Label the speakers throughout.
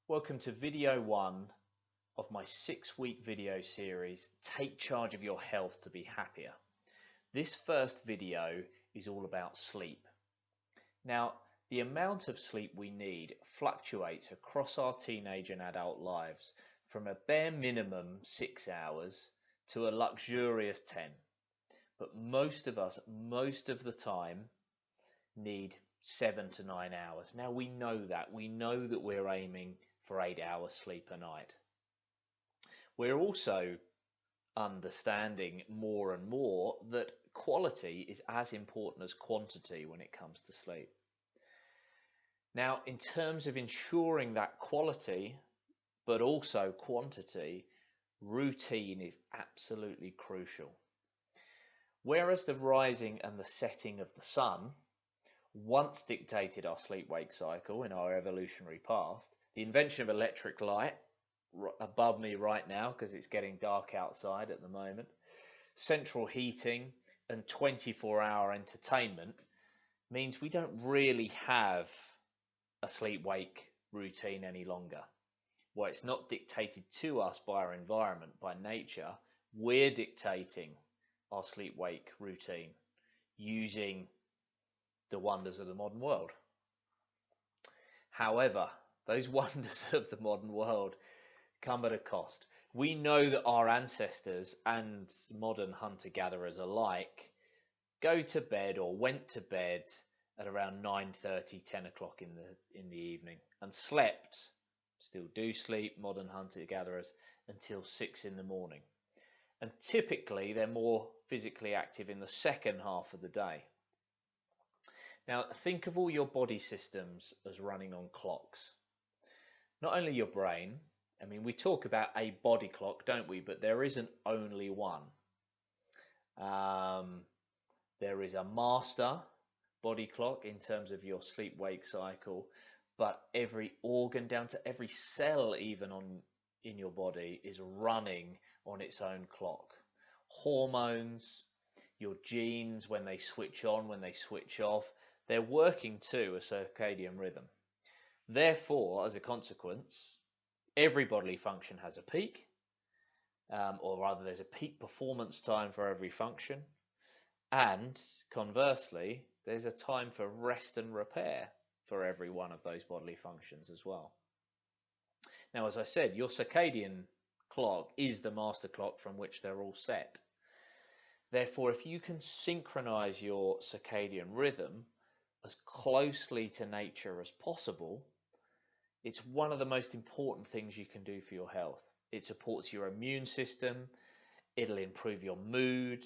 Speaker 1: Welcome to video 1 of my 6-week video series, Take Charge of Your Health to Be Happier. This first video is all about sleep. Now, the amount of sleep we need fluctuates across our teenage and adult lives from a bare minimum 6 hours to a luxurious 10. But most of us, most of the time, need 7 to 9 hours. Now we know that. We know that we're aiming for 8 hours sleep a night. We're also understanding more and more that quality is as important as quantity when it comes to sleep. Now, in terms of ensuring that quality, but also quantity, routine is absolutely crucial. Whereas the rising and the setting of the sun once dictated our sleep-wake cycle in our evolutionary past, the invention of electric light above me right now because it's getting dark outside at the moment, central heating and 24-hour entertainment means we don't really have a sleep-wake routine any longer. Well, it's not dictated to us by our environment, by nature. We're dictating our sleep-wake routine using the wonders of the modern world. However, those wonders of the modern world come at a cost. We know that our ancestors and modern hunter-gatherers alike go to bed or went to bed at around 9:30, 10 o'clock in the evening and slept, still do sleep, modern hunter-gatherers, until 6 in the morning. And typically they're more physically active in the second half of the day. Now, think of all your body systems as running on clocks. Not only your brain, I mean, we talk about a body clock, don't we? But there isn't only one. There is a master body clock in terms of your sleep-wake cycle, but every organ, down to every cell even in your body, is running on its own clock. Hormones, your genes, when they switch on, when they switch off, they're working to a circadian rhythm. Therefore, as a consequence, every bodily function has a peak, or rather there's a peak performance time for every function, and conversely, there's a time for rest and repair for every one of those bodily functions as well. Now, as I said, your circadian clock is the master clock from which they're all set. Therefore, if you can synchronize your circadian rhythm as closely to nature as possible, it's one of the most important things you can do for your health. It supports your immune system, it'll improve your mood,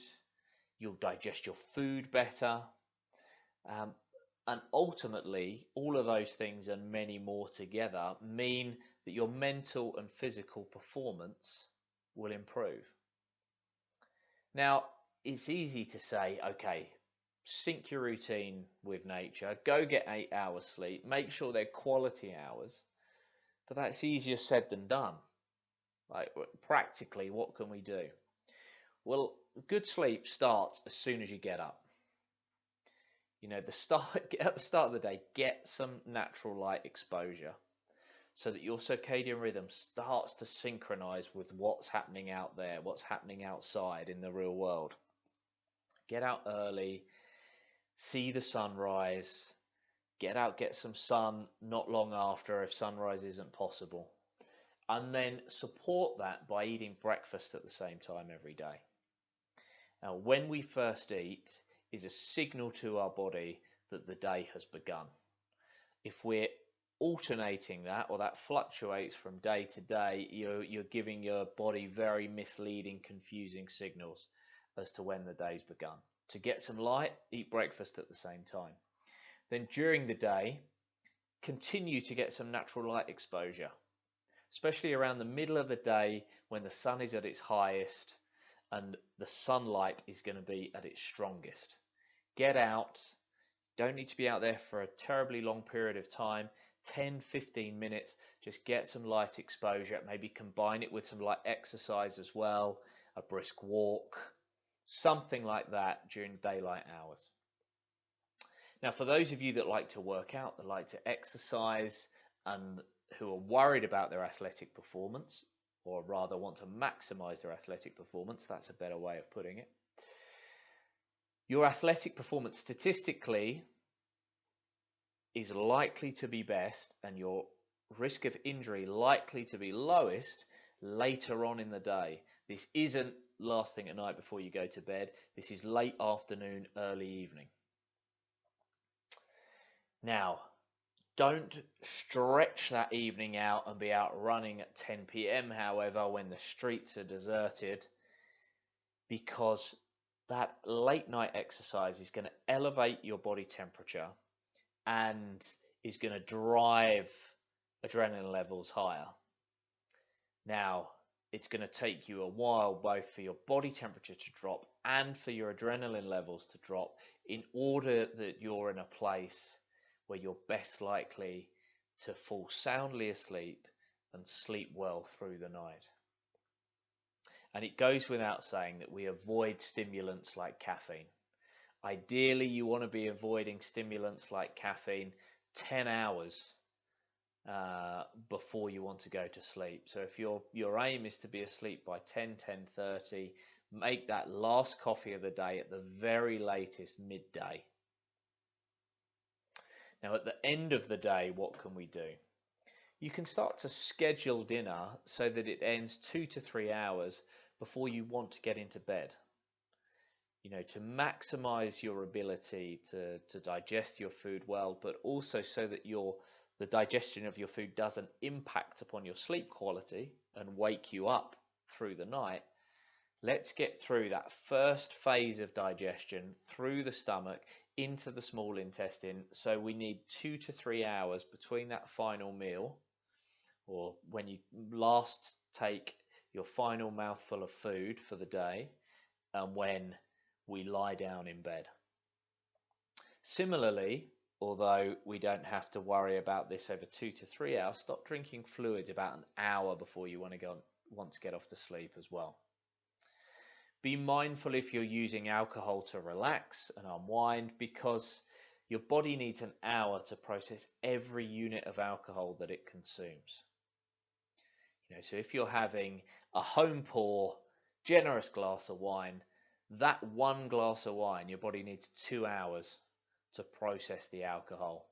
Speaker 1: you'll digest your food better, and ultimately all of those things and many more together mean that your mental and physical performance will improve. Now, it's easy to say, okay, sync your routine with nature, go get 8 hours sleep, make sure they're quality hours, but that's easier said than done. Like, practically, what can we do? Well, good sleep starts as soon as you get up. You know, at the start of the day, get some natural light exposure so that your circadian rhythm starts to synchronize with what's happening out there, what's happening outside in the real world. Get out early, see the sunrise, get out, get some sun not long after if sunrise isn't possible, and then support that by eating breakfast at the same time every day. Now, when we first eat is a signal to our body that the day has begun. If we're alternating that, or that fluctuates from day to day, you're giving your body very misleading, confusing signals as to when the day's begun. To get some light, eat breakfast at the same time. Then during the day, continue to get some natural light exposure, especially around the middle of the day when the sun is at its highest and the sunlight is going to be at its strongest. Get out. Don't need to be out there for a terribly long period of time, 10-15 minutes. Just get some light exposure, maybe combine it with some light exercise as well, a brisk walk, something like that during daylight hours. Now, for those of you that like to work out, that like to exercise, and who are worried about their athletic performance, or rather want to maximize their athletic performance, that's a better way of putting it. Your athletic performance statistically is likely to be best, and your risk of injury likely to be lowest later on in the day. This isn't last thing at night before you go to bed. This is late afternoon, early evening. Now, don't stretch that evening out and be out running at 10 p.m., however, when the streets are deserted, because that late night exercise is going to elevate your body temperature and is going to drive adrenaline levels higher. Now, it's going to take you a while both for your body temperature to drop and for your adrenaline levels to drop in order that you're in a place where you're best likely to fall soundly asleep and sleep well through the night. And it goes without saying that we avoid stimulants like caffeine. Ideally, you want to be avoiding stimulants like caffeine 10 hours before you want to go to sleep. So if your aim is to be asleep by 10:30, make that last coffee of the day at the very latest midday. Now, at the end of the day, what can we do? You can start to schedule dinner so that it ends 2 to 3 hours before you want to get into bed. To maximize your ability to digest your food well, but also so that the digestion of your food doesn't impact upon your sleep quality and wake you up through the night. Let's get through that first phase of digestion through the stomach into the small intestine. So we need 2 to 3 hours between that final meal, or when you last take your final mouthful of food for the day, and when we lie down in bed. Similarly, although we don't have to worry about this over 2 to 3 hours, stop drinking fluids about an hour before you want to get off to sleep as well. Be mindful if you're using alcohol to relax and unwind, because your body needs an hour to process every unit of alcohol that it consumes. So if you're having a home pour, generous glass of wine, that one glass of wine, your body needs 2 hours to process the alcohol.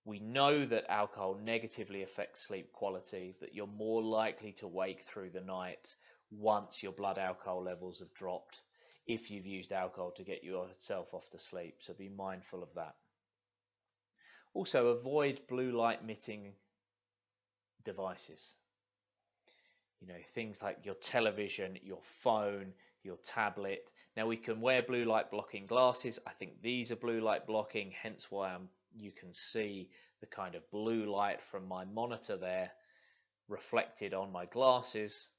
Speaker 1: We know that alcohol negatively affects sleep quality, that you're more likely to wake through the night once your blood alcohol levels have dropped if you've used alcohol to get yourself off to sleep. So be mindful of that. Also, avoid blue light emitting devices. Things like your television, your phone, your tablet. Now, we can wear blue light blocking glasses. I think these are blue light blocking, hence why you can see the kind of blue light from my monitor there reflected on my glasses,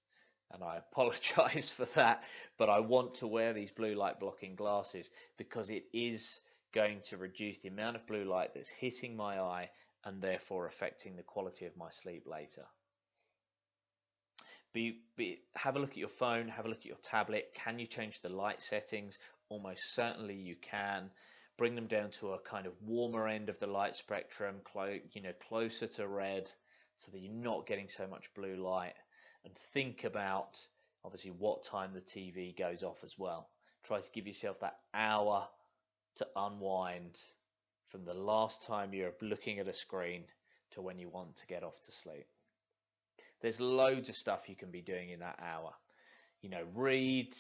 Speaker 1: and I apologize for that, but I want to wear these blue light blocking glasses because it is going to reduce the amount of blue light that's hitting my eye and therefore affecting the quality of my sleep later. Have a look at your phone, have a look at your tablet. Can you change the light settings? Almost certainly you can. Bring them down to a kind of warmer end of the light spectrum, closer to red, so that you're not getting so much blue light. And think about, obviously, what time the TV goes off as well. Try to give yourself that hour to unwind from the last time you're looking at a screen to when you want to get off to sleep. There's loads of stuff you can be doing in that hour. Read,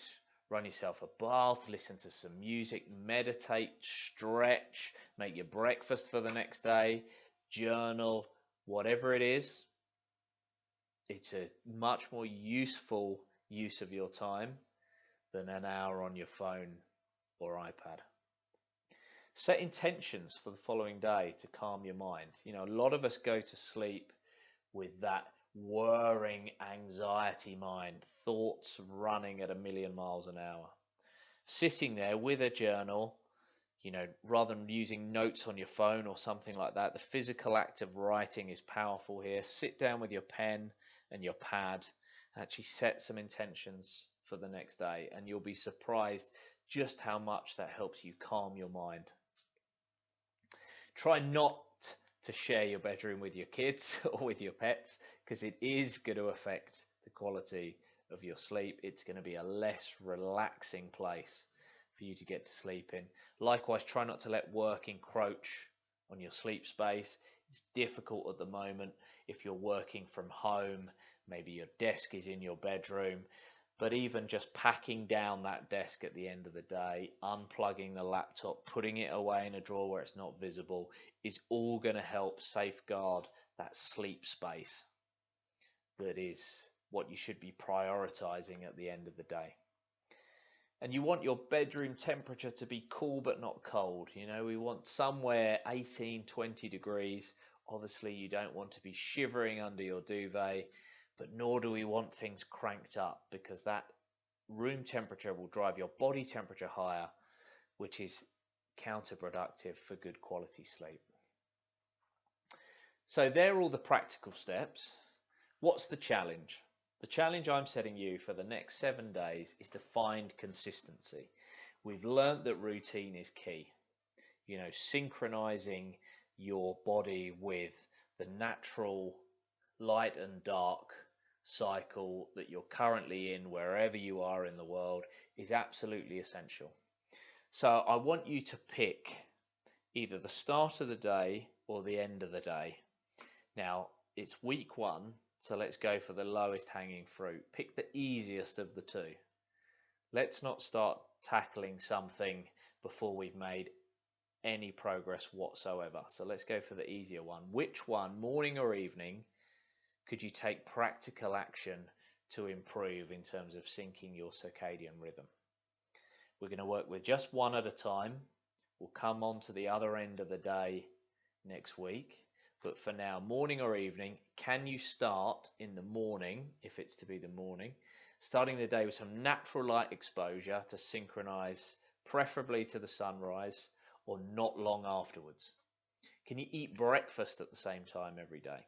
Speaker 1: run yourself a bath, listen to some music, meditate, stretch, make your breakfast for the next day, journal, whatever it is. It's a much more useful use of your time than an hour on your phone or iPad. Set intentions for the following day to calm your mind. A lot of us go to sleep with that whirring anxiety mind, thoughts running at 1,000,000 miles an hour. Sitting there with a journal, rather than using notes on your phone or something like that, the physical act of writing is powerful here. Sit down with your pen and your pad and actually set some intentions for the next day, and you'll be surprised just how much that helps you calm your mind. Try not to share your bedroom with your kids or with your pets, because it is going to affect the quality of your sleep. It's going to be a less relaxing place for you to get to sleep in. Likewise, try not to let work encroach on your sleep space. It's difficult at the moment if you're working from home, maybe your desk is in your bedroom, but even just packing down that desk at the end of the day, unplugging the laptop, putting it away in a drawer where it's not visible, is all going to help safeguard that sleep space. That is what you should be prioritizing at the end of the day. And you want your bedroom temperature to be cool but not cold. You know, we want somewhere 18, 20 degrees. Obviously, you don't want to be shivering under your duvet, but nor do we want things cranked up, because that room temperature will drive your body temperature higher, which is counterproductive for good quality sleep. So they're all the practical steps. What's the challenge? The challenge I'm setting you for the next 7 days is to find consistency. We've learned that routine is key. You know, synchronizing your body with the natural light and dark cycle that you're currently in wherever you are in the world is absolutely essential. So I want you to pick either the start of the day or the end of the day. Now, it's week 1, so let's go for the lowest hanging fruit. Pick the easiest of the two. Let's not start tackling something before we've made any progress whatsoever. So let's go for the easier one. Which one, morning or evening, could you take practical action to improve in terms of syncing your circadian rhythm? We're going to work with just one at a time. We'll come on to the other end of the day next week. But for now, morning or evening, can you start in the morning, if it's to be the morning, starting the day with some natural light exposure to synchronize, preferably to the sunrise, or not long afterwards? Can you eat breakfast at the same time every day?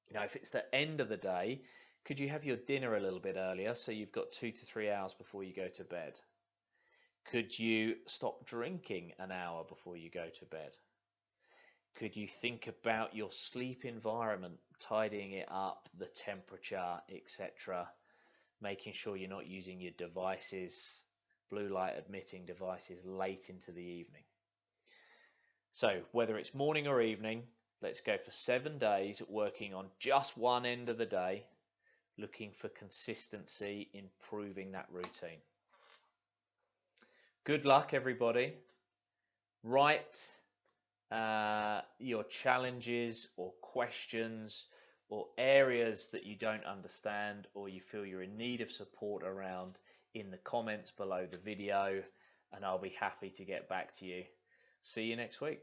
Speaker 1: You know, if it's the end of the day, could you have your dinner a little bit earlier so you've got 2 to 3 hours before you go to bed? Could you stop drinking an hour before you go to bed? Could you think about your sleep environment, tidying it up, the temperature, etc., making sure you're not using your devices, blue light emitting devices, late into the evening? So whether it's morning or evening, let's go for 7 days working on just one end of the day, looking for consistency, improving that routine. Good luck, everybody. Write your challenges or questions or areas that you don't understand or you feel you're in need of support around in the comments below the video, and I'll be happy to get back to you. See you next week.